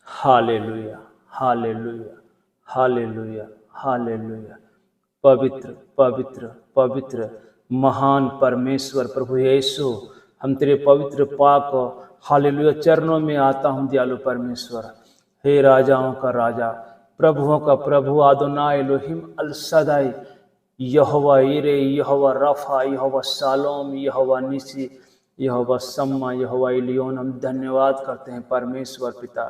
Hallelujah, hallelujah, hallelujah, hallelujah. पवित्र, पवित्र, पवित्र, महान परमेश्वर प्रभु यीशु, हम तेरे पवित्र पाक हालेलुया चरणों में आता हूँ दयालु परमेश्वर। हे राजाओं का राजा, प्रभुओं का प्रभु, आदोनाय एलोहिम अल सदाई, यहोवा इरे, यहोवा रफा, यहोवा शालोम, यहोवा निसी, यहोवा सम्मा, यहोवा इलियोन। हम धन्यवाद करते हैं परमेश्वर पिता,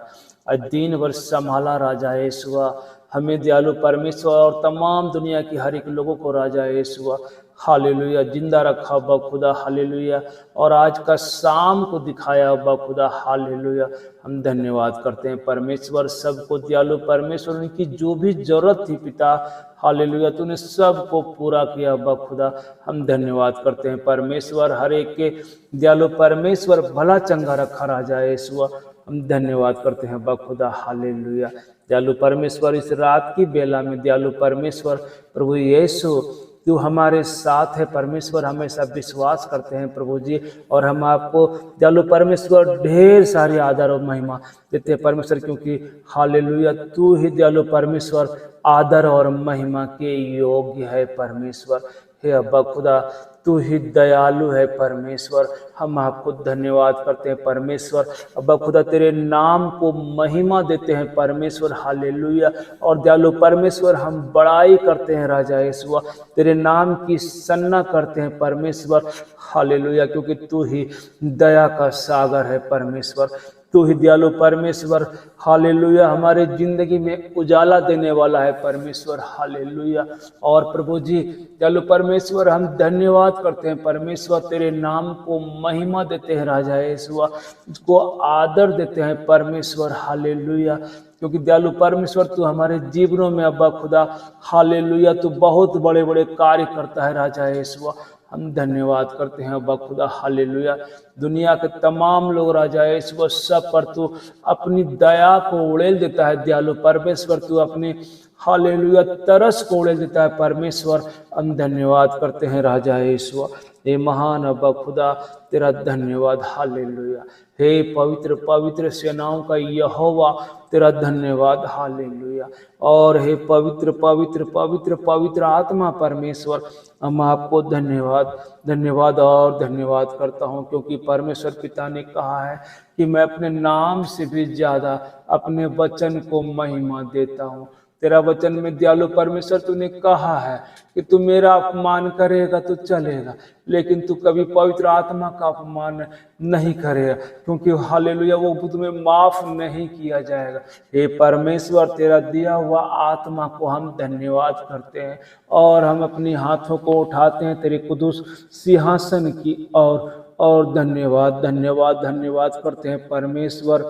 आज दिन भर संभाला राजा यीशुआ हमें दयालु परमेश्वर, और तमाम दुनिया की हर एक लोगों को राजा यीशुआ हालेलुया जिंदा रखा बखुदा हालेलुया, और आज का शाम को दिखाया बखुदा हालेलुया। हम धन्यवाद करते हैं परमेश्वर, सबको दयालु परमेश्वर, उनकी जो भी जरूरत थी पिता हालेलुया तूने सबको पूरा किया बखुदा। हम धन्यवाद करते हैं परमेश्वर, हर एक के दयालु परमेश्वर भला चंगा रखा राजा यीशुआ। हम धन्यवाद करते हैं बखुदा हालेलुया। दयालु परमेश्वर, इस रात की बेला में दयालु परमेश्वर प्रभु यीशु तू हमारे साथ है परमेश्वर, हमेशा विश्वास करते हैं प्रभु जी, और हम आपको दयालु परमेश्वर ढेर सारी आदर और महिमा देते हैं परमेश्वर, क्योंकि हालेलुया तू ही दयालु परमेश्वर आदर और महिमा के योग्य है परमेश्वर। हे अब्बा खुदा, तू ही दयालु है परमेश्वर, हम आपको धन्यवाद करते हैं परमेश्वर। अब्बा खुदा, तेरे नाम को महिमा देते हैं परमेश्वर हालेलुया, और दयालु परमेश्वर हम बड़ाई करते हैं राजा यीशुआ, तेरे नाम की सन्ना करते हैं परमेश्वर हालेलुया, क्योंकि तू ही दया का सागर है परमेश्वर, तू ही दयालु परमेश्वर हालेलुया हमारे जिंदगी में उजाला देने वाला है परमेश्वर हालेलुया। और प्रभु जी दयालु परमेश्वर, हम धन्यवाद करते हैं परमेश्वर, तेरे नाम को महिमा देते हैं राजा यीशुआ, उसको आदर देते हैं परमेश्वर हालेलुया, क्योंकि दयालु परमेश्वर तू हमारे जीवनों में अब्बा खुदा हालेलुया तू बहुत बड़े बड़े कार्य करता है राजा यीशुआ। हम धन्यवाद करते हैं अब्बा खुदा हालेलुया। दुनिया के तमाम लोग राजा यीशुआ सब पर तू अपनी दया को उड़ेल देता है दयालु परमेश्वर, तू अपनी हालेलुया तरस को उड़ेल देता है परमेश्वर। हम धन्यवाद करते हैं राजा यीशुआ, हे महान अब्बा खुदा तेरा धन्यवाद हालेलुया। हे पवित्र पवित्र सेनाओं का यहोवा तेरा धन्यवाद हालेलुया। और हे पवित्र पवित्र पवित्र पवित्र आत्मा परमेश्वर, हम आपको धन्यवाद धन्यवाद और धन्यवाद करता हूँ, क्योंकि परमेश्वर पिता ने कहा है कि मैं अपने नाम से भी ज्यादा अपने वचन को महिमा देता हूँ। तेरा वचन में दयालु परमेश्वर तूने कहा है कि तू मेरा अपमान करेगा तो चलेगा, लेकिन तू कभी पवित्र आत्मा का अपमान नहीं करेगा, क्योंकि हालेलुया वो तुम्हें माफ नहीं किया जाएगा। हे परमेश्वर, तेरा दिया हुआ आत्मा को हम धन्यवाद करते हैं, और हम अपनी हाथों को उठाते हैं तेरे कुदूस सिंहासन की और धन्यवाद धन्यवाद धन्यवाद करते हैं परमेश्वर,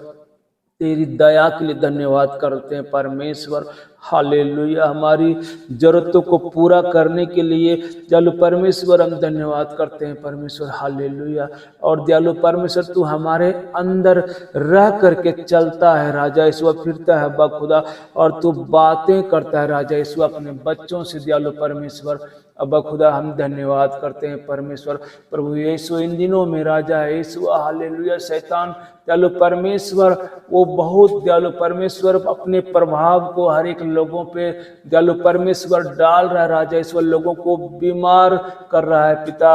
तेरी दया के लिए धन्यवाद करते हैं परमेश्वर हालेलुया। हमारी जरूरतों को पूरा करने के लिए दयालु परमेश्वर हम धन्यवाद करते हैं परमेश्वर हालेलुया। और दयालु परमेश्वर तू हमारे अंदर रह करके चलता है राजा यीशुआ, फिरता है अब्बा खुदा, और तू बातें करता है राजा यीशुआ अपने बच्चों से दयालु परमेश्वर अब्बा खुदा। हम धन्यवाद करते हैं परमेश्वर प्रभु यीशु, इन दिनों में राजा यीशुआ हालेलुया शैतान दयालु परमेश्वर वो बहुत दयालु परमेश्वर अपने प्रभाव को हर एक लोगों पे दयालु परमेश्वर डाल रहा है राजा ईश्वर, लोगों को बीमार कर रहा है पिता,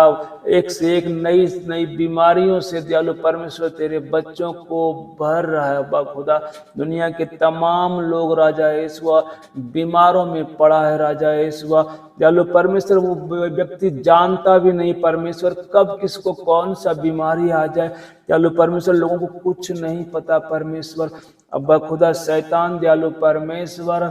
एक से एक नई नई बीमारियों से दयालु परमेश्वर तेरे बच्चों को भर रहा है अब्बा खुदा। दुनिया के तमाम लोग राजा यीशुआ बीमारों में पड़ा है राजा यीशुआ दयालु परमेश्वर, वो व्यक्ति जानता भी नहीं परमेश्वर कब किसको कौन सा बीमारी आ जाए दयालु परमेश्वर, लोगों को कुछ नहीं पता परमेश्वर अब्बा खुदा। शैतान दयालु परमेश्वर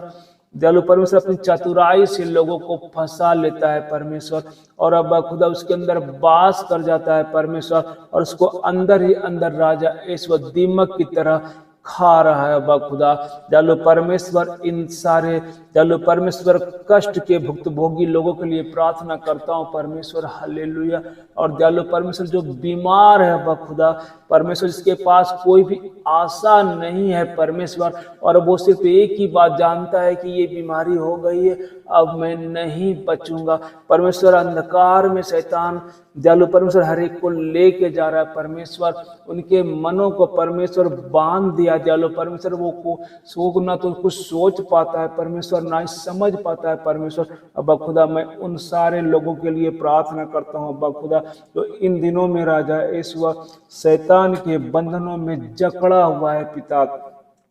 अपनी चतुराई से लोगों को फंसा लेता है परमेश्वर, और अब्बा खुदा उसके अंदर वास कर जाता है परमेश्वर, और उसको अंदर ही अंदर राजा ईश्वर दीमक की तरह खा रहा है अब्बा खुदा। दयालु परमेश्वर इन सारे दयालु परमेश्वर कष्ट के भुक्तभोगी लोगों के लिए प्रार्थना करता हूँ परमेश्वर हालेलुया। और दयालु परमेश्वर जो बीमार है अब्बा खुदा परमेश्वर, जिसके पास कोई भी आशा नहीं है परमेश्वर, और वो सिर्फ एक ही बात जानता है कि ये बीमारी हो गई है अब मैं नहीं बचूंगा परमेश्वर। अंधकार में शैतान दयालु परमेश्वर हर एक को लेके जा रहा है परमेश्वर, उनके मनों को परमेश्वर बांध दिया दयालु परमेश्वर, वो ना तो कुछ सोच पाता है परमेश्वर, ना ही समझ पाता है परमेश्वर। अब्बा खुदा मैं उन सारे लोगों के लिए प्रार्थना करता हूँ अब्बा खुदा, जो इन दिनों में राजा यीशु शैतान के बंधनों में जकड़ा हुआ है पिता,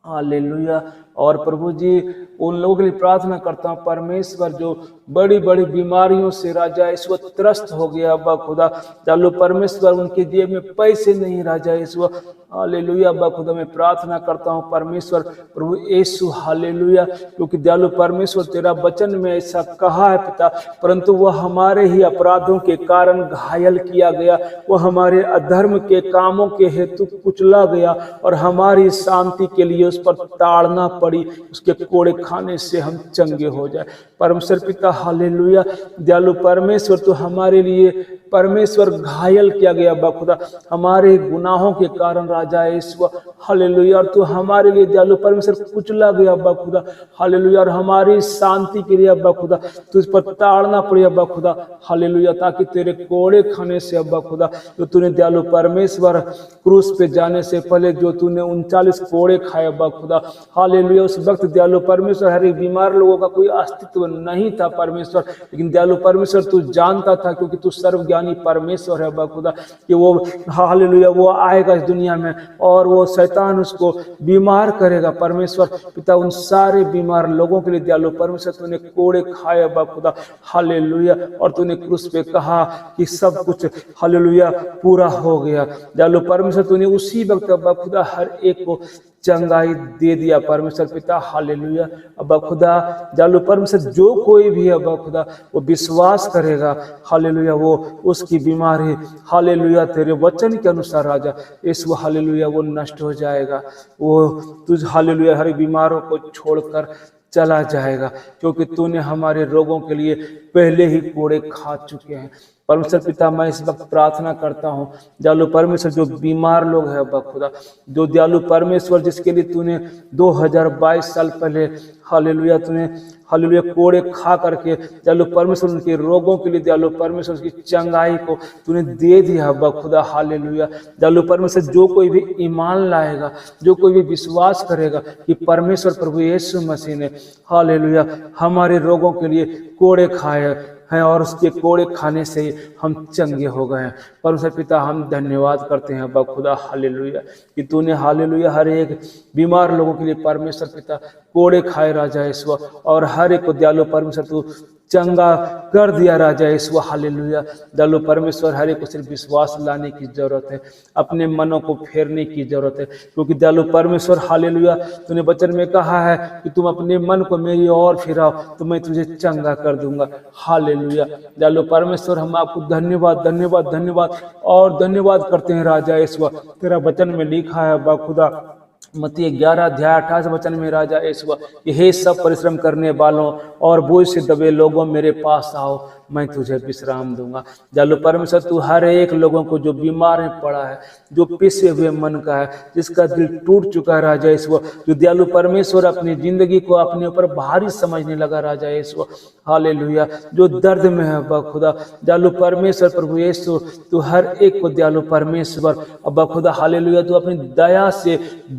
हालेलुया। और प्रभु जी उन लोगों के लिए प्रार्थना करता हूँ परमेश्वर जो बड़ी बड़ी बीमारियों से राजा ईश्वर त्रस्त हो गया अब्बा खुदा, दयालु परमेश्वर उनके जेब में पैसे नहीं राजा ईश्वर, हालेलुया। अब्बा खुदा मैं प्रार्थना करता हूँ परमेश्वर प्रभु यीशु, हालेलुया, क्योंकि दयालु परमेश्वर तेरा वचन में ऐसा कहा है पिता, परंतु वह हमारे ही अपराधों के कारण घायल किया गया, वह हमारे अधर्म के कामों के हेतु कुचला गया और हमारी शांति के लिए उस पर ताड़ना पड़ी, उसके कोड़े खाने से हम चंगे हो जाए। परमेश्वर पिता हालेलुया, दयालु परमेश्वर तो हमारे लिए परमेश्वर घायल किया गया अब्बा खुदा, हमारे गुनाहों के कारण राजा ईश्वर, हालेलुया, और तू हमारे लिए दयालु परमेश्वर कुचला गया अब्बा खुदा, हालेलुया, और हमारी शांति के लिए अब्बा खुदा तुझ पर ताड़ना पड़ी अब्बा खुदा, हालेलुया, ताकि तेरे कोड़े खाने से अब्बा खुदा, जो तूने दयालु परमेश्वर क्रूस पे जाने से पहले जो तूने 39 कोड़े खाए अब्बा खुदा, हालेलुया, उस वक्त दयालु परमेश्वर हर एक बीमार लोगों का कोई अस्तित्व नहीं था परमेश्वर, लेकिन दयालु परमेश्वर तू जानता था, क्योंकि तू सर्वज्ञानी परमेश्वर है अब्बा खुदा, कि वो हालेलुया वो आएगा इस दुनिया में और वो शैतान उसको बीमार करेगा परमेश्वर पिता। उन सारे बीमार लोगों के लिए दयालु परमेश्वर तूने कोड़े खाए अब्बा खुदा, हालेलुया, और तूने क्रूस पे कहा कि सब कुछ हालेलुया पूरा हो गया। दयालु परमेश्वर तूने उसी वक्त अब्बा खुदा हर एक को चंगाई दे दिया परमेश्वर पिता, हालेलुया। अब्बा खुदा दयालु परमेश्वर जो कोई भी अब्बा खुदा वो विश्वास करेगा, हालेलुया, वो उसकी बीमारी हालेलुया तेरे वचन के अनुसार राजा यीशु हालेलुया वो नष्ट हो जाएगा, वो तुझ हालेलुया हर बीमारों को छोड़कर चला जाएगा, क्योंकि तूने हमारे रोगों के लिए पहले ही कोड़े खा चुके हैं। परमेश्वर पिता मैं इस वक्त प्रार्थना करता हूँ दयालु परमेश्वर जो बीमार लोग हैं अब्बा खुदा, जो दयालु परमेश्वर जिसके लिए तूने 2022 साल पहले हालेलुया तूने हालेलुया कोड़े खा करके दयालु परमेश्वर उनके रोगों के लिए दयालु परमेश्वर की चंगाई को तूने दे दिया अब्बा खुदा, हालेलुया। दयालु परमेश्वर जो कोई भी ईमान लाएगा, जो कोई भी विश्वास करेगा कि परमेश्वर प्रभु यीशु मसीह ने हालेलुया हमारे रोगों के लिए कोड़े खाए हैं और उसके कोड़े खाने से ही हम चंगे हो गए हैं। परमेश्वर पिता हम धन्यवाद करते हैं अब्बा खुदा, हालेलुया, कि तूने हालेलुया हर एक बीमार लोगों के लिए परमेश्वर पिता कोड़े खाए राजा ईश्वर, और हर एक को दयालु परमेश्वर तू चंगा कर दिया राजा ईश्वर, हालेलुया। दयालु परमेश्वर हर एक को सिर्फ विश्वास लाने की जरूरत है, अपने मनों को फेरने की जरूरत है, क्योंकि दयालु परमेश्वर हालेलुया तूने वचन में कहा है कि तुम अपने मन को मेरी ओर फिराओ तो मैं तुझे चंगा कर दूंगा, हालेलुया। दयालु परमेश्वर हम आपको धन्यवाद धन्यवाद धन्यवाद और धन्यवाद करते हैं राजा ईश्वर। तेरा वचन में लिखा है अब्बा खुदा मत्ती 11 अध्याय 28 वचन में राजा ईश्वर कि हे सब परिश्रम करने वालों और बोझ से दबे लोगों मेरे पास आओ मैं तुझे विश्राम दूंगा। दयालु परमेश्वर तू हर एक लोगों को जो बीमार है पड़ा है, जो पिसे हुए मन का है, जिसका दिल टूट चुका है राजा ईश्वर, जो दयालु परमेश्वर अपनी जिंदगी को अपने ऊपर भारी समझने लगा राजा ईश्वर, हालेलुया, जो दर्द में है अब्बा खुदा, दयालु परमेश्वर प्रभु यीशु तू हर एक को दयालु परमेश्वर अब्बा खुदा हालेलुया तू अपनी दया से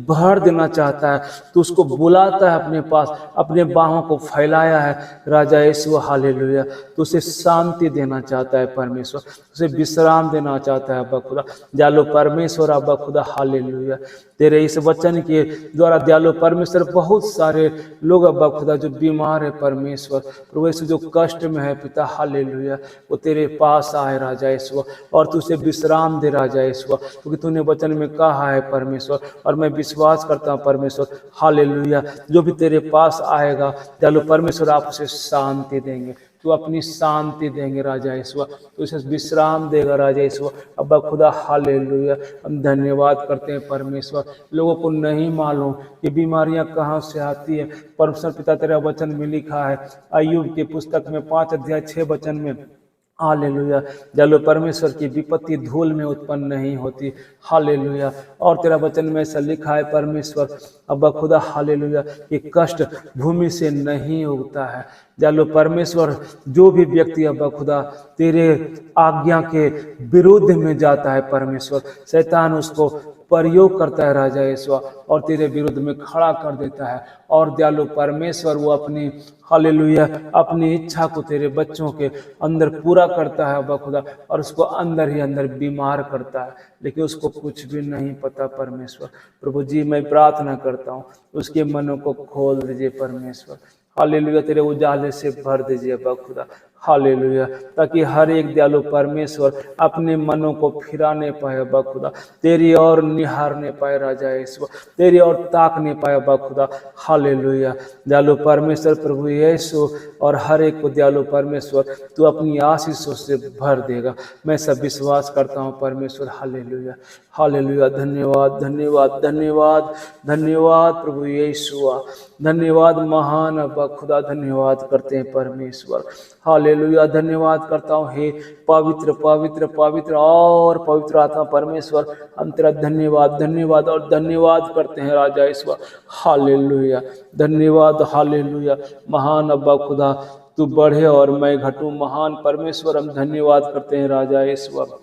भर देना चाहता है, तू उसको बुलाता है अपने पास, अपने बाहों को फैलाया है राजा ईश्वर, हालेलुया। तू उसे शांति देना चाहता है परमेश्वर, उसे विश्राम देना चाहता है अब्बा खुदा, दयालु परमेश्वर अब्बा खुदा, हालेलुया। तेरे इस वचन के द्वारा दयालु परमेश्वर बहुत सारे लोग अब्बा खुदा जो बीमार है परमेश्वर प्रभु यीशु जो कष्ट में है पिता, हालेलुया, वो तेरे पास आए राजा ईश्वर और तू उसे विश्राम दे राजा ईश्वर, क्योंकि तूने वचन में कहा है परमेश्वर, और मैं विश्वास करता हूँ परमेश्वर, हालेलुया, जो भी तेरे पास आएगा दयालु परमेश्वर आप उसे शांति देंगे, तू अपनी शांति देंगे राजा ईश्वर, तू उसे विश्राम देगा राजा ईश्वर अब्बा खुदा, हालेलुया। हम धन्यवाद करते हैं परमेश्वर। लोगों को नहीं मालूम कि बीमारियां कहाँ से आती है, परमेश्वर पिता तेरा वचन में लिखा है अय्यूब की पुस्तक में 5 अध्याय 6 वचन में, हालेलुया। दयालु परमेश्वर की विपत्ति धूल में उत्पन्न नहीं होती। हालेलुया। और तेरा वचन में ऐसा लिखा है परमेश्वर अब्बा खुदा, हालेलुया, कि कष्ट भूमि से नहीं उगता है। दयालु परमेश्वर, जो भी व्यक्ति अब्बा खुदा तेरे आज्ञा के विरुद्ध में जाता है परमेश्वर, शैतान उसको प्रयोग करता है राजा ईश्वर, और तेरे विरुद्ध में खड़ा कर देता है। और दयालु परमेश्वर वो अपनी, हालेलुया, अपनी इच्छा को तेरे बच्चों के अंदर पूरा करता है अब्बा खुदा, और उसको अंदर ही अंदर बीमार करता है, लेकिन उसको कुछ भी नहीं पता परमेश्वर। प्रभु जी, मैं प्रार्थना करता हूँ उसके मनों को खोल दीजिए परमेश्वर। हालेलुया, तेरे उजाले से भर दीजिए अब्बा खुदा। हालेलुया, ताकि हर एक दयालु परमेश्वर अपने मनों को फिराने पाए अब्बा खुदा, तेरी ओर निहारने पाए राजा ईश्वर, तेरी ओर ताकने पाए अब्बा खुदा। हालेलुया, दयालु परमेश्वर प्रभु यीशु, और हर एक को दयालु परमेश्वर तू अपनी आशीषों से भर देगा, मैं सब विश्वास करता हूँ परमेश्वर। हालेलुया, हालेलुया, धन्यवाद धन्यवाद धन्यवाद धन्यवाद प्रभु यीशु, धन्यवाद महान अब्बा खुदा, धन्यवाद करते हैं परमेश्वर। हालेलुया, धन्यवाद करता हूँ हे पवित्र पवित्र पवित्र और पवित्र आत्मा परमेश्वर, हम तेरा धन्यवाद धन्यवाद और धन्यवाद करते हैं राजा ईश्वर। हालेलुया, धन्यवाद, हालेलुया, महान अब्बा खुदा, तू बढ़े और मैं घटूं, महान परमेश्वर, हम धन्यवाद करते हैं राजा ईश्वर।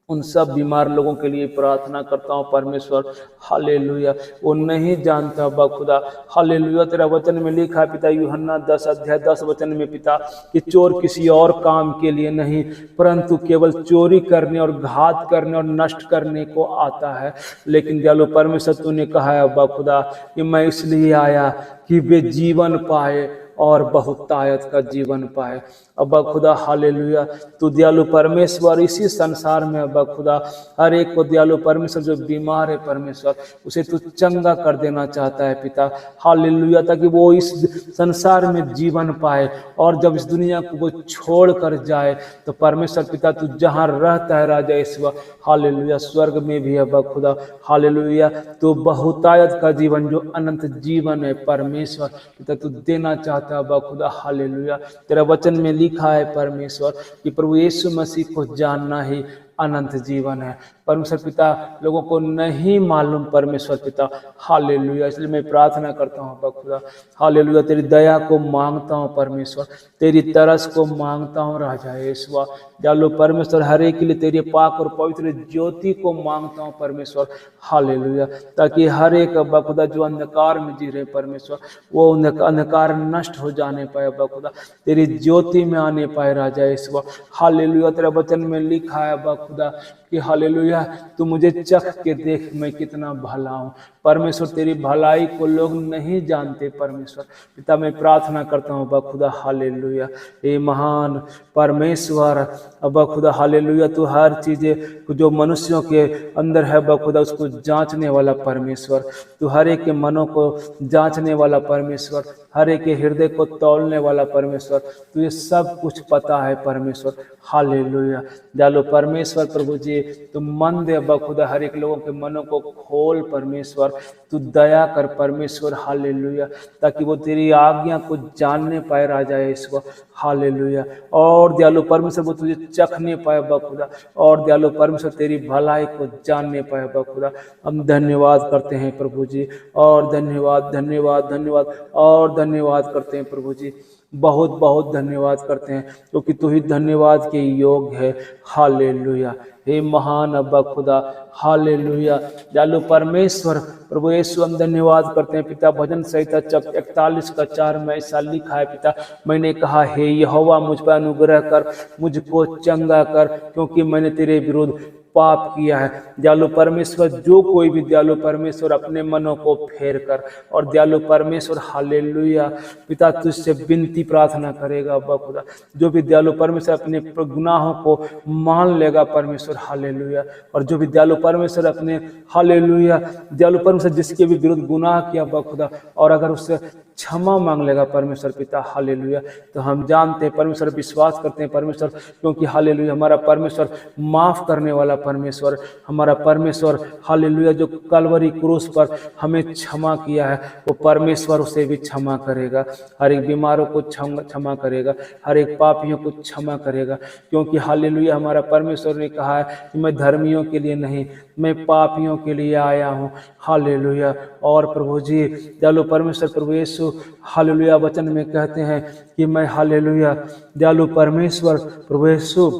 उन सब बीमार लोगों के लिए प्रार्थना करता हूँ परमेश्वर। हालेलुया, वो नहीं जानता अब्बा खुदा, हालेलुया, तेरा वचन में लिखा है पिता, यूहन्ना 10:10 में पिता, कि चोर किसी और काम के लिए नहीं परंतु केवल चोरी करने और घात करने और नष्ट करने को आता है। लेकिन दयालु परमेश्वर, तूने कहा है अब्बा खुदा कि मैं इसलिए आया कि वे जीवन पाए और बहुतायत का जीवन पाए अब्बा खुदा। हालेलुया, तू दयालु परमेश्वर इसी संसार में अब्बा खुदा हर एक को दयालु परमेश्वर जो बीमार है परमेश्वर, उसे तू चंगा कर देना चाहता है पिता। हालेलुया, ताकि वो इस संसार में जीवन पाए, और जब इस दुनिया को वो छोड़ कर जाए तो परमेश्वर पिता तू जहाँ रहता है राजा ईश्वर, हालेलुया, स्वर्ग में भी अब्बा खुदा, हालेलुया, तो बहुतायत का जीवन जो अनंत जीवन है परमेश्वर पिता तू देना चाहता है अब्बा खुदा। हालेलुया, तेरा वचन में लिखा है परमेश्वर कि प्रभु यीशु मसीह को जानना ही अनंत जीवन है परमेश्वर पिता। लोगों को नहीं मालूम परमेश्वर पिता, हालेलुया, इसलिए मैं प्रार्थना करता हूँ अब्बा खुदा, हालेलुया, तेरी दया को मांगता हूँ परमेश्वर, तेरी तरस को मांगता हूँ राजा यीशुआ। दयालु परमेश्वर, हर एक के लिए तेरी पाक और पवित्र ज्योति को मांगता हूँ परमेश्वर। हालेलुया, ताकि हर एक अब्बा खुदा जो अंधकार में जी रहे परमेश्वर, वो अंधकार नष्ट हो जाने पाए अब्बा खुदा, तेरी ज्योति में आने पाए राजा यीशुआ। हालेलुया, तेरा वचन में लिखा है अब्बा खुदा कि हालेलुया, तू मुझे चख के देख मैं कितना भला हूँ परमेश्वर। तेरी भलाई को लोग नहीं जानते परमेश्वर पिता, मैं प्रार्थना करता हूँ अब्बा खुदा, हालेलुया, ये महान परमेश्वर अब्बा खुदा, हालेलुया, तू हर चीज़ें जो मनुष्यों के अंदर है अब्बा खुदा उसको जांचने वाला परमेश्वर, तू हर एक के मनों को जांचने वाला परमेश्वर, हर एक के हृदय को तौलने वाला परमेश्वर, तुझे सब कुछ पता है परमेश्वर। हालेलुया, दयालु परमेश्वर प्रभु जी, तू मन दे अब्बा खुदा, हर एक लोगों के मनों को खोल परमेश्वर, तू दया कर परमेश्वर। हालेलुया, ताकि वो तेरी आज्ञा को जानने पाए राजा ईश्वर। हालेलुया, और दयालु परमेश्वर वो तुझे चखने पाए अब्बा खुदा, और दयालु परमेश्वर तेरी भलाई को जानने पाए अब्बा खुदा। हम धन्यवाद करते हैं प्रभु जी, और धन्यवाद धन्यवाद धन्यवाद और धन्यवाद करते हैं प्रभु जी, बहुत बहुत धन्यवाद करते हैं, क्योंकि तू ही धन्यवाद के योग्य है। हालेलुया, हे महान अब्बा खुदा, हालेलुया, दयालु परमेश्वर प्रभु यीशु, हम धन्यवाद करते हैं पिता। भजन संहिता 41:4 में ऐसा लिखा है पिता, मैंने कहा हे यहोवा मुझ पर अनुग्रह कर, मुझको चंगा कर, क्योंकि मैंने तेरे विरुद्ध पाप किया है। दयालु परमेश्वर, जो कोई भी दयालु परमेश्वर अपने मनों को फेर कर, और दयालु परमेश्वर हालेलुया पिता तुझसे विनती प्रार्थना करेगा अब्बा खुदा, जो भी दयालु परमेश्वर अपने गुनाहों को मान लेगा परमेश्वर परमेश्वर, हालेलुया। और जो भी दयालु परमेश्वर अपने, हालेलुया, दयालु परमेश्वर जिसके भी विरुद्ध गुनाह किया अब्बा खुदा, और अगर उससे क्षमा मांग लेगा परमेश्वर पिता, हालेलुया, तो हम जानते हैं परमेश्वर, विश्वास करते हैं परमेश्वर, क्योंकि हालेलुया हमारा परमेश्वर माफ करने वाला परमेश्वर, हमारा परमेश्वर, हालेलुया, जो कलवरी क्रूस पर हमें क्षमा किया है, वो परमेश्वर उसे भी क्षमा करेगा। हर एक बीमारों को क्षमा करेगा, हर एक पापियों को क्षमा करेगा, क्योंकि हालेलुया हमारा परमेश्वर ने कहा है कि मैं धर्मियों के लिए नहीं, मैं पापियों के लिए आया हूँ, हालेलुया। और प्रभु जी दयालु परमेश्वर, प्रभु यीशु, हालेलुया, वचन में कहते हैं कि मैं, हालेलुया, दयालु परमेश्वर, प्रभु यीशु,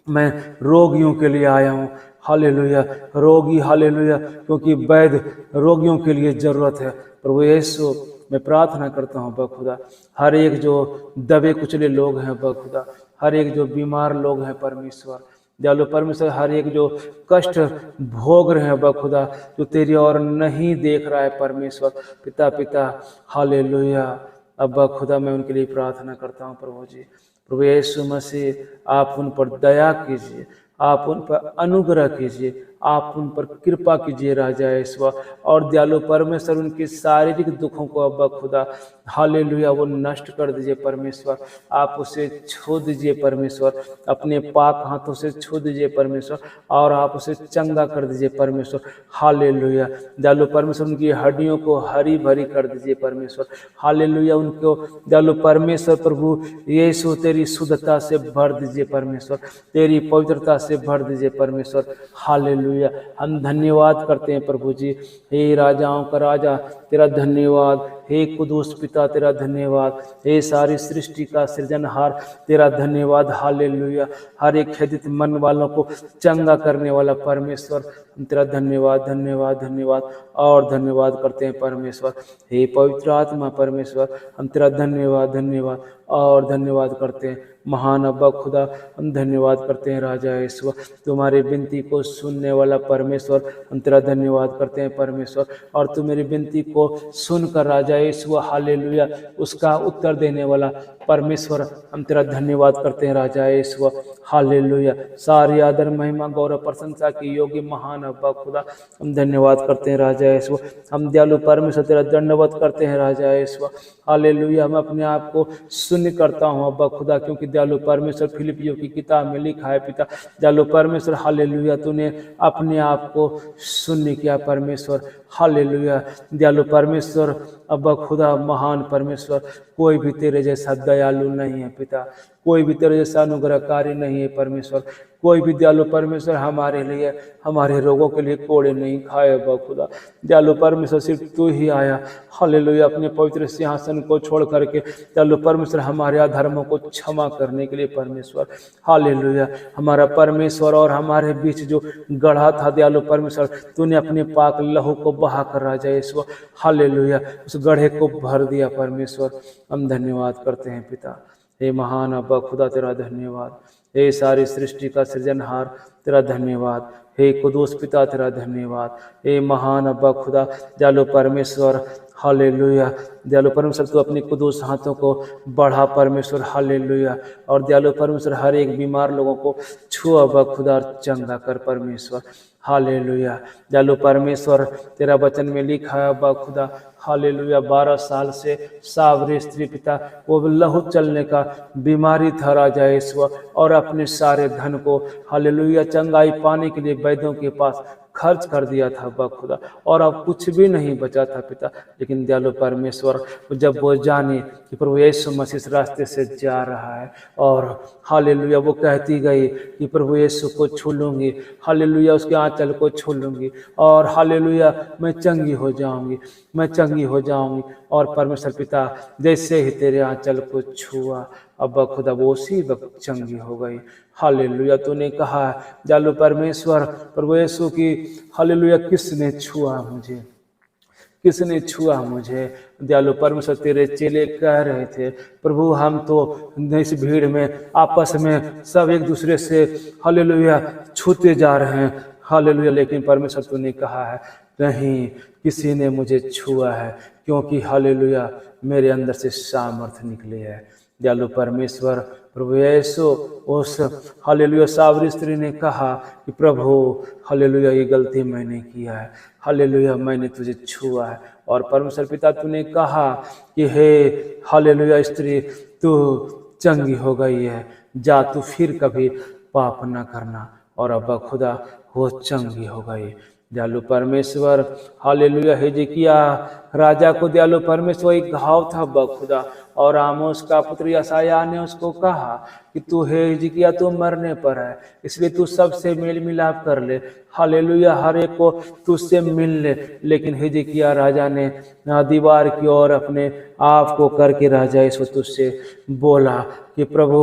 मैं रोगियों के लिए आया हूँ, हालेलुया, रोगी, हालेलुया, क्योंकि वैद्य रोगियों के लिए जरूरत है। प्रभु यीशु, मैं प्रार्थना करता हूँ बखुदा, हर एक जो दबे कुचले लोग हैं बखुदा, हर एक जो बीमार लोग हैं परमेश्वर, दयालु परमेश्वर, हर एक जो कष्ट भोग रहे हैं बखुदा, जो तेरी ओर नहीं देख रहा है परमेश्वर पिता, हालेलुया, अब्बा खुदा, मैं उनके लिए प्रार्थना करता हूँ प्रभु जी। प्रभु यीशु मसीह, आप उन पर दया कीजिए, आप उन पर अनुग्रह कीजिए, आप उन पर कृपा कीजिए राजा ईश्वर। और दयालु परमेश्वर, उनके शारीरिक दुखों को अब्बा खुदा, हालेलुया, वो नष्ट कर दीजिए परमेश्वर, आप उसे छू दीजिए परमेश्वर, अपने पाक हाथों से छू दीजिए परमेश्वर, और आप उसे चंगा कर दीजिए परमेश्वर, हालेलुया। दयालु परमेश्वर, उनकी हड्डियों को हरी भरी कर दीजिए परमेश्वर, हालेलुया, उनको दयालु परमेश्वर, प्रभु यीशु, तेरी शुद्धता से भर दीजिए परमेश्वर, तेरी पवित्रता से भर दीजिए परमेश्वर, हालेलुया। हम धन्यवाद करते हैं प्रभु जी, हे राजाओं का राजा तेरा धन्यवाद, हे कुदूस पिता तेरा धन्यवाद, हे सारी सृष्टि का सृजनहार तेरा धन्यवाद, हालेलुया। हर एक खेदित मन वालों को चंगा करने वाला परमेश्वर, हम तेरा धन्यवाद, धन्यवाद, धन्यवाद और धन्यवाद करते हैं परमेश्वर। हे पवित्र आत्मा परमेश्वर, हम तेरा धन्यवाद, धन्यवाद और धन्यवाद करते हैं। महान अब्बा खुदा, हम धन्यवाद करते हैं राजा ईश्वर, तुम्हारी विनती को सुनने वाला परमेश्वर, हम तेरा धन्यवाद करते हैं परमेश्वर। और तू मेरी विनती को सुनकर राजा ईश्वर, हालेलुया, उसका उत्तर देने वाला परमेश्वर, हम तेरा धन्यवाद करते हैं राजा ईश्वर, हालेलुया। सारी आदर महिमा गौरव प्रशंसा की योग्य महान अब्बा खुदा, हम धन्यवाद करते हैं राजा ईश्वर। हम दयालु परमेश्वर तेरा दंडवत करते हैं राजा ईश्वर, हालेलुया। हम अपने आप को शून्य करता हूँ अब्बा खुदा, क्योंकि दयालु परमेश्वर फिलिपियों की किताब में लिखा है पिता, दयालु परमेश्वर, हालेलुया, तूने अपने आप को शून्य किया परमेश्वर, हालेलुया। दयालु परमेश्वर, अब्बा खुदा, महान परमेश्वर, कोई भी तेरे जैसा दयालु नहीं है पिता, कोई भी तेरे जैसा अनुग्रहकारी नहीं है परमेश्वर, कोई भी दयालु परमेश्वर हमारे लिए, हमारे रोगों के लिए कोड़े नहीं खाए अब्बा खुदा। दयालु परमेश्वर, सिर्फ तू ही आया, हालेलुया, अपने पवित्र सिंहासन को छोड़ करके दयालु परमेश्वर हमारे अधर्मों को क्षमा करने के लिए परमेश्वर, हालेलुया। हमारा परमेश्वर और हमारे बीच जो गढ़ा था दयालु परमेश्वर, तूने अपने पाक लहू को बहा कर राजा ईश्वर, हालेलुया, उस गढ़े को भर दिया परमेश्वर। हम धन्यवाद करते हैं पिता, हे महान अब्बा खुदा तेरा धन्यवाद, हे सारी सृष्टि का सृजनहार तेरा धन्यवाद, हे कुदूस पिता तेरा धन्यवाद, हे महान अब्बा खुदा दयालु परमेश्वर, हालेलुया। दयालु परमेश्वर, तू अपने कुदूस हाथों को बढ़ा परमेश्वर, हालेलुया। और दयालु परमेश्वर, हर एक बीमार लोगों को छू अब्बा खुदा, चंगा कर परमेश्वर, हालेलुया। दयालु परमेश्वर, तेरा वचन में लिखा है अब्बा खुदा, हालेलुया, 12 साल से सावरी स्त्री पिता, वो लहू चलने का बीमारी था राजा ईश्वर, और अपने सारे धन को, हालेलुया, चंगाई पाने के लिए वैद्यों के पास खर्च कर दिया था अब्बा खुदा, और अब कुछ भी नहीं बचा था पिता। लेकिन दयालु परमेश्वर, जब वो जाने कि प्रभु यीशु मसीह इस रास्ते से जा रहा है, और हालेलुया, वो कहती गई कि प्रभु यीशु को छू लूंगी, हालेलुया, उसके आंचल को छू लूंगी, और हालेलुया, मैं चंगी हो जाऊंगी, मैं चंगी हो जाऊंगी। और परमेश्वर पिता, जैसे ही तेरे आंचल को छुआ अब्बा खुदा, वो उसी वक्त चंगी हो गई, हालेलुया। तूने कहा दयालु परमेश्वर, प्रभु यीशु की, हालेलुया, किसने छुआ मुझे, किसने छुआ मुझे। दयालु परमेश्वर, तेरे चेले कह रहे थे प्रभु, हम तो इस भीड़ में आपस में सब एक दूसरे से, हालेलुया, छूते जा रहे हैं, हालेलुया। लेकिन परमेश्वर, तूने कहा है नहीं, किसी ने मुझे छुआ है, क्योंकि हालेलुया, मेरे अंदर से सामर्थ निकली है, दयालु परमेश्वर प्रभु यीशु उस हालेलुया सावरी स्त्री ने कहा कि प्रभु हालेलुया ये गलती मैंने किया है, हालेलुया मैंने तुझे छुआ है। और परमेश्वर पिता तूने कहा कि हे हालेलुया स्त्री तू चंगी हो गई है, जा तू फिर कभी पाप न करना। और अब्बा खुदा वो चंगी हो गई। दयालु परमेश्वर हालेलुया हिजकिय्याह राजा को दयालु परमेश्वर एक घाव था अब्बा खुदा, और आमोस का पुत्र यशायाह ने उसको कहा कि तू हे हिजकिय्याह तू मरने पर है, इसलिए तू सबसे मेल मिलाप कर ले, हालेलुया हर एक को तुझसे मिल ले। लेकिन हिजकिय्याह राजा ने दीवार की ओर अपने आप को करके राजा इसको तुझसे बोला कि प्रभु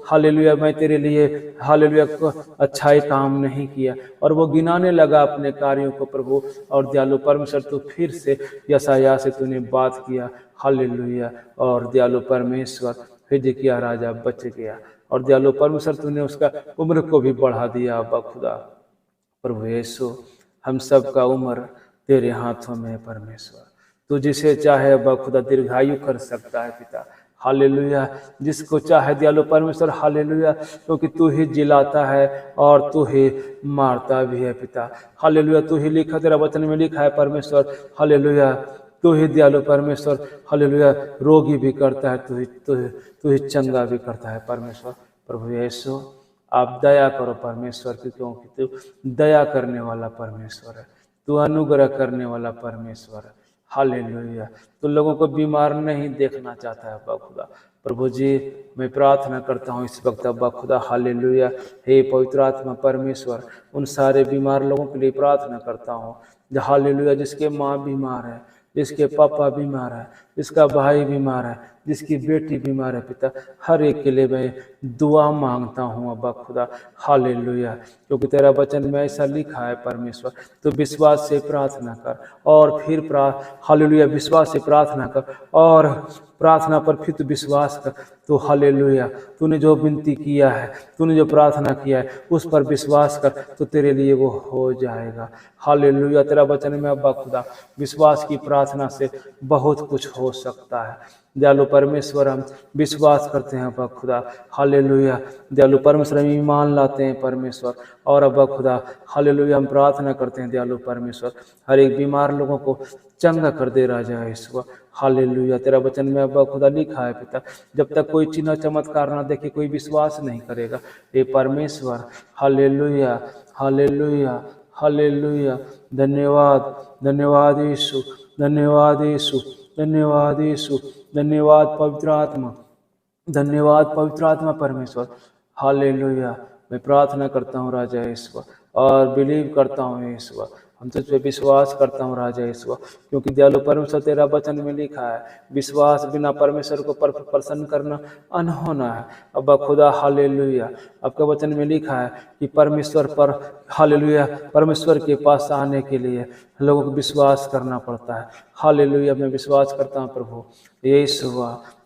हालेलुया मैं तेरे लिए हालेलुया अच्छाई काम नहीं किया, और वो गिनाने लगा अपने कार्यों को प्रभु। और दयालु परमेश्वर तू फिर से यशायाह से तूने बात किया, हालेलुया। और दयालु परमेश्वर हिजकिय्याह राजा बच गया, और दयालु परमेश्वर तूने उसका उम्र को भी बढ़ा दिया अब्बा खुदा। प्रभु यीशु हम सब का उम्र तेरे हाथों में है परमेश्वर, तू जिसे चाहे अब्बा खुदा दीर्घायु कर सकता है पिता, हालेलुया जिसको चाहे दयालु परमेश्वर हालेलुया, क्योंकि तू ही जिलाता है और तू ही मारता भी है पिता, हालेलुया। तू ही लिखा, तेरा वचन में लिखा है परमेश्वर हालेलुया, तू ही दयालु परमेश्वर हालेलुया रोगी भी करता है, तू ही चंगा भी करता है परमेश्वर। प्रभु यीशु आप दया करो परमेश्वर, क्योंकि तू दया करने वाला परमेश्वर है, तू अनुग्रह करने वाला परमेश्वर है, हालेलुया। तो लोगों को बीमार नहीं देखना चाहता है अब्बा खुदा। प्रभु जी मैं प्रार्थना करता हूँ इस वक्त अब्बा खुदा हालेलुया, हे पवित्र आत्मा परमेश्वर उन सारे बीमार लोगों के लिए प्रार्थना करता हूँ हालेलुया, जिसके माँ बीमार है, जिसके पापा बीमार है, जिसका भाई बीमार है, जिसकी बेटी बीमार है पिता, हर एक के लिए मैं दुआ मांगता हूँ अब्बा खुदा हालेलुया, क्योंकि तेरा वचन में ऐसा लिखा है परमेश्वर, तो विश्वास से प्रार्थना कर और फिर हालेलुया विश्वास से प्रार्थना कर और प्रार्थना पर फिर तू विश्वास कर, तो हालेलुया तूने जो विनती किया है, तूने जो प्रार्थना किया है उस पर विश्वास कर, तो तेरे लिए वो हो जाएगा। हालेलुया तेरा वचन में अब्बा खुदा विश्वास की प्रार्थना से बहुत कुछ हो सकता है। दयालु परमेश्वर हम विश्वास करते हैं अब्बा खुदा हालेलुया, दयालु परमेश्वर हम ईमान लाते हैं परमेश्वर, और अब्बा खुदा हालेलुया हम प्रार्थना करते हैं दयालु परमेश्वर हर एक बीमार लोगों को चंगा कर दे राजा यीशु हालेलुया। तेरा वचन में अब्बा खुदा लिखा है पिता, जब तक कोई चिन्ह चमत्कार ना देखे कोई विश्वास नहीं करेगा। हे परमेश्वर हालेलुया हालेलुया हालेलुया, धन्यवाद धन्यवाद यीशु, धन्यवाद यीशु, धन्यवाद यीशु, धन्यवाद पवित्र आत्मा, धन्यवाद पवित्र आत्मा परमेश्वर हालेलुया। मैं प्रार्थना करता हूँ राजा यीशु और बिलीव करता हूँ यीशु, हम तुझ पे विश्वास करता हूँ राजा यीशु, क्योंकि दयालु परमेश्वर तेरा वचन में लिखा है विश्वास बिना परमेश्वर को प्रसन्न करना अनहोना है। अब्बा खुदा हालेलुया, आपका वचन में लिखा है कि परमेश्वर पर हालेलुया परमेश्वर के पास आने के लिए लोगों को विश्वास करना पड़ता है। हालेलुया मैं विश्वास करता हूँ प्रभु यीशु,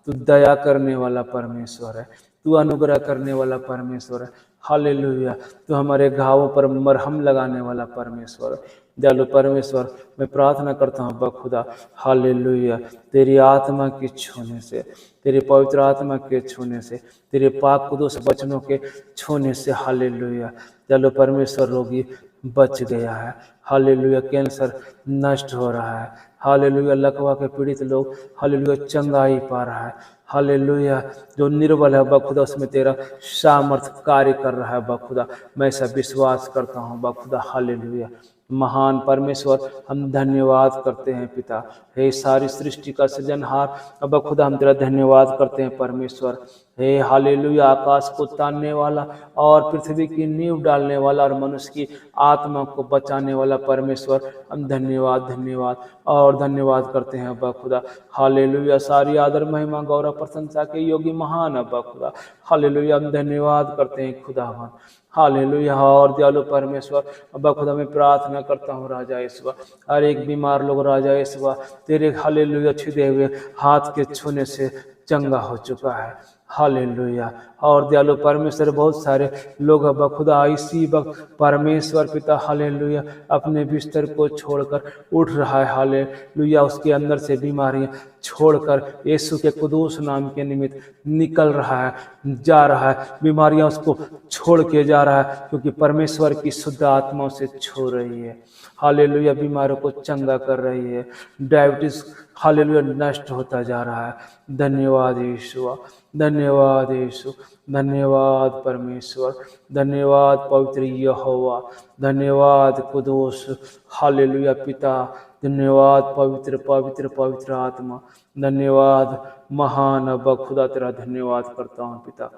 तू दया करने वाला परमेश्वर है, तू अनुग्रह करने वाला परमेश्वर है। हालेलुया तू हमारे घावों पर मरहम लगाने वाला परमेश्वर है। दयालु परमेश्वर मैं प्रार्थना करता हूँ खुदा हालेलुया, तेरी आत्मा के छूने से, तेरी पवित्र आत्मा के छूने से, तेरे पाक कुदूस वचनों के छूने से हालेलुया दयालु परमेश्वर रोगी बच गया है। हालेलुया कैंसर नष्ट हो रहा है। हालेलुया लकवा के पीड़ित लोग हालेलुया चंगाई पा रहा है। हालेलुया जो निर्बल है बखुदा उसमें तेरा सामर्थ कार्य कर रहा है बखुदा, मैं ऐसा विश्वास करता हूँ बखुदा। हालेलुया महान परमेश्वर हम धन्यवाद करते हैं पिता, हे सारी सृष्टि का सृजनहार अब खुदा हम तेरा धन्यवाद करते हैं परमेश्वर। हे हालेलुया आकाश को तानने वाला और पृथ्वी की नींव डालने वाला और मनुष्य की आत्मा को बचाने वाला परमेश्वर, हम धन्यवाद धन्यवाद और धन्यवाद करते हैं अब्बा खुदा। हालेलुया सारी आदर महिमा गौरव प्रशंसा के योगी महान अब्बा खुदा। हालेलुया हम धन्यवाद करते हैं खुदावन। हालेलुया और दयालु परमेश्वर अब्बा खुदा मैं प्रार्थना करता हूँ राजा यीशु, हर एक बीमार लोग राजा यीशु तेरे हालेलुया छिदे हुए हाथ के छूने से चंगा हो चुका है। हालेलुया। और दयालु परमेश्वर बहुत सारे लोग अब खुदा इसी वक्त परमेश्वर पिता हालेलुया अपने बिस्तर को छोड़कर उठ रहा है, हालेलुया उसके अंदर से बीमारियां छोड़कर यीशु के कुदूस नाम के निमित्त निकल रहा है, जा रहा है, बीमारियां उसको छोड़ के जा रहा है, क्योंकि परमेश्वर की शुद्ध आत्मा उसे छू रही है। हालेलुया बीमारों को चंगा कर रही है, डायबिटीज हालेलुया नष्ट होता जा रहा है। धन्यवाद यीशु, धन्यवाद यीशु, धन्यवाद परमेश्वर, धन्यवाद पवित्र यहोवा, धन्यवाद कुदूस हालेलुया पिता, धन्यवाद पवित्र पवित्र पवित्र आत्मा, धन्यवाद महान अब्बा खुदा तेरा धन्यवाद करता हूँ पिता।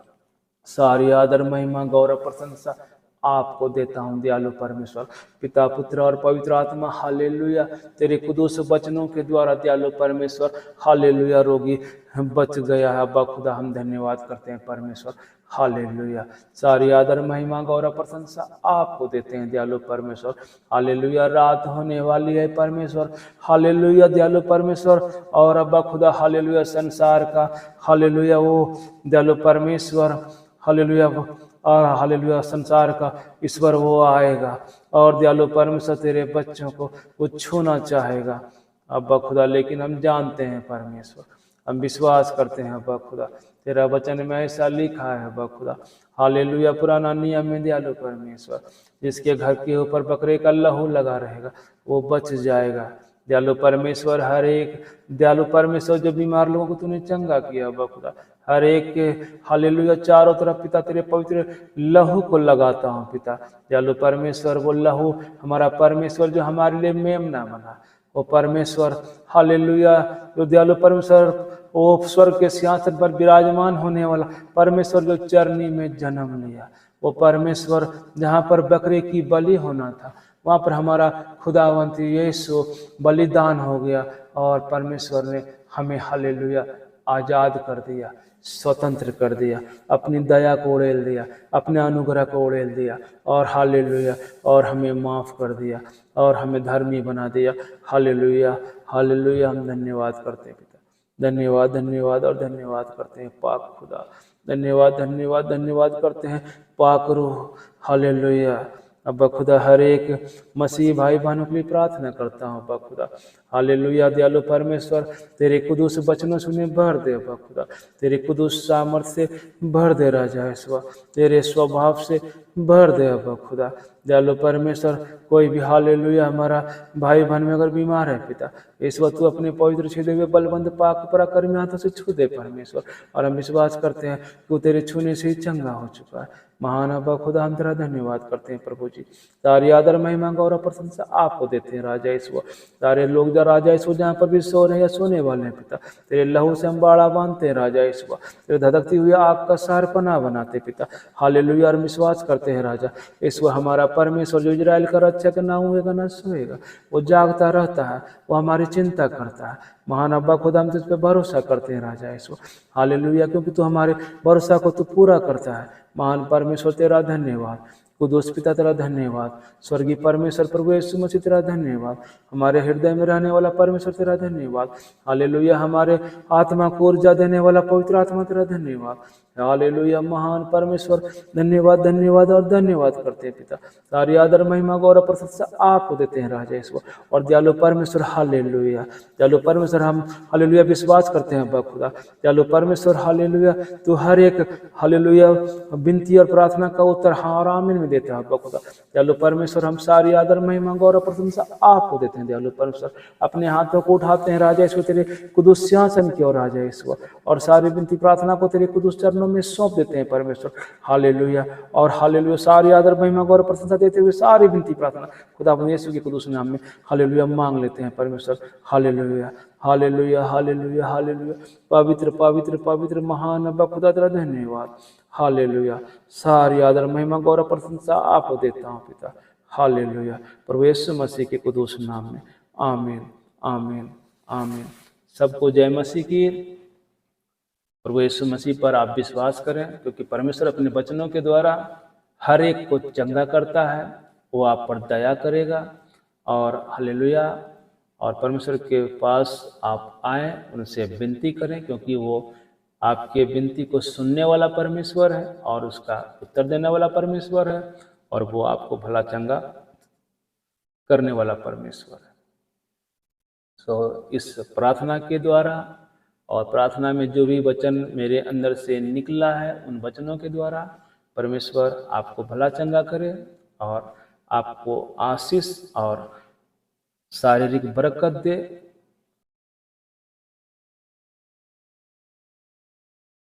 सारी आदर महिमा गौरव प्रशंसा आपको देता हूँ दयालु परमेश्वर पिता पुत्र और पवित्र आत्मा। हालेलुया तेरे कुदूस वचनों के द्वारा दयालु परमेश्वर हालेलुया रोगी बच गया है अब्बा खुदा, हम धन्यवाद करते हैं परमेश्वर। हालेलुया सारी आदर महिमा गौरव प्रशंसा आपको देते हैं दयालु परमेश्वर। हालेलुया रात होने वाली है परमेश्वर, हालेलुया दयालु परमेश्वर। और अब्बा खुदा हालेलुया संसार का हालेलुया वो दयालु परमेश्वर हालेलुया और हालेलुया संसार का ईश्वर वो आएगा और दयालु परमेश्वर तेरे बच्चों को वो छूना चाहेगा अब्बा खुदा। लेकिन हम जानते हैं परमेश्वर, हम विश्वास करते हैं अब्बा खुदा, तेरा वचन में ऐसा लिखा है अब्बा खुदा। हालेलुया पुराना नियम में दयालु परमेश्वर, जिसके घर के ऊपर बकरे का लहू लगा रहेगा वो बच जाएगा दयालु परमेश्वर। हर एक दयालु परमेश्वर जो बीमार लोगों को तूने चंगा किया अब्बा खुदा, हर एक के हालेलुया चारों तरफ पिता तेरे पवित्र लहू को लगाता हूँ पिता दयालु परमेश्वर। वो लहू हमारा परमेश्वर जो हमारे लिए मेमना बना, वो परमेश्वर हालेलुया जो दयालु परमेश्वर वो स्वर्ग के सिंहासन पर विराजमान होने वाला परमेश्वर जो चरनी में जन्म लिया, वो परमेश्वर जहाँ पर बकरे की बलि होना था वहाँ पर हमारा खुदावंत यीशु बलिदान हो गया और परमेश्वर ने हमें हालेलुया आज़ाद कर दिया, स्वतंत्र कर दिया, अपनी दया को उड़ेल दिया, अपने अनुग्रह को उड़ेल दिया और हालेलुया और हमें माफ़ कर दिया और हमें धर्मी बना दिया। हालेलुया हालेलुया हम धन्यवाद करते हैं पिता, धन्यवाद धन्यवाद और धन्यवाद करते हैं पाक खुदा, धन्यवाद धन्यवाद धन्यवाद करते हैं पाक रूह। हालेलुया अब्बा खुदा हर एक मसीह भाई बहनों के लिए प्रार्थना करता हूँ अब्बा खुदा। हालेलुया दयालु परमेश्वर तेरे कुदूस वचनों से उन्हें भर दे अब्बा खुदा, तेरे कुदूस सामर्थ से भर दे राजा ईश्वर, तेरे स्वभाव से भर दे अब्बा खुदा दयालु परमेश्वर। कोई भी हालेलुया हमारा भाई बहन में अगर बीमार है पिता ईश्वर तू अपने पवित्र छेदे हुए बलबंद पाक पराक्रमी हाथों से छू दे परमेश्वर। और हम विश्वास करते हैं तू तेरे छूने से ही चंगा हो चुका है। महान अब्बा खुदा हम तेरा धन्यवाद करते हैं प्रभु जी, सारी आदर महिमा गौरव प्रशंसा आपको देते हैं राजा ईश्वर। सारे लोग जो राजा ईश्वर जहाँ पर भी सो रहे हैं या सोने वाले हैं पिता तेरे लहू से हम बाड़ा बांधते हैं राजा ईश्वर, तेरे धधकती हुई आग का सार पना बनाते पिता। हालेलुया और विश्वास करते हैं राजा ईश्वर हमारा परमेश्वर जो इजराइल का रक्षक ना हुएगा ना सोएगा, वो जागता रहता है, वो हमारी चिंता करता है। महान अब्बा खुदा हम तुझ पे भरोसा करते हैं राजा ईश्वर। हालेलुया क्योंकि तू हमारे भरोसा को तू पूरा करता है। महान परमेश्वर तेरा धन्यवाद, कुदूस पिता तेरा धन्यवाद, स्वर्गीय परमेश्वर प्रभु यीशु मसीह तेरा धन्यवाद, हमारे हृदय में रहने वाला परमेश्वर तेरा धन्यवाद। हालेलुया हमारे आत्मा को ऊर्जा देने वाला पवित्र आत्मा तेरा धन्यवाद। हालेलुया महान परमेश्वर धन्यवाद धन्यवाद और धन्यवाद करते हैं पिता। सारी आदर महिमा गौरव प्रशंसा आपको देते हैं राजा ईश्वर। और दयालु परमेश्वर हालेलुया दयालु परमेश्वर हम हालेलुया विश्वास करते हैं अब्बा खुदा दयालु परमेश्वर। हालेलुया तू हर एक हालेलुया विनती और प्रार्थना का उत्तर हाँ और आमीन में देते हैं अब्बा खुदा दयालु परमेश्वर। हम सारी आदर महिमा गौरव प्रशंसा आपको देते हैं दयालु परमेश्वर। अपने हाथों को उठाते हैं राजा ईश्वर तेरे कुदूस सिंहासन की ओर राजा ईश्वर, और सारी विनती प्रार्थना को तेरे कुदूस चरणों में सौंप देते हैं परमेश्वर। हालेलुया और हालेलुया सारी आदर महिमा गौरव प्रशंसा देते हुए सारी विनती प्रार्थना खुदा यीशु के कुदूस नाम में हालेलुया मांग लेते हैं परमेश्वर। हालेलुया हालेलुया हालेलुया हालेलुया पवित्र पवित्र पवित्र महान अब्बा खुदा तेरा धन्यवाद। हालेलुया सारी आदर महिमा गौरव प्रशंसा आपको देता हूँ पिता। हालेलुया प्रभु यीशु मसीह के कुदूस नाम में आमीन आमीन आमीन। सबको जय मसीह की। प्रभु यीशु मसीह पर आप विश्वास करें क्योंकि परमेश्वर अपने वचनों के द्वारा हर एक को चंगा करता है, वो आप पर दया करेगा। और हालेलुया और परमेश्वर के पास आप आएँ, उनसे विनती करें क्योंकि वो आपके विनती को सुनने वाला परमेश्वर है और उसका उत्तर देने वाला परमेश्वर है, और वो आपको भला चंगा करने वाला परमेश्वर है। इस प्रार्थना के द्वारा और प्रार्थना में जो भी वचन मेरे अंदर से निकला है, उन वचनों के द्वारा परमेश्वर आपको भला चंगा करे और आपको आशीष और शारीरिक बरकत दे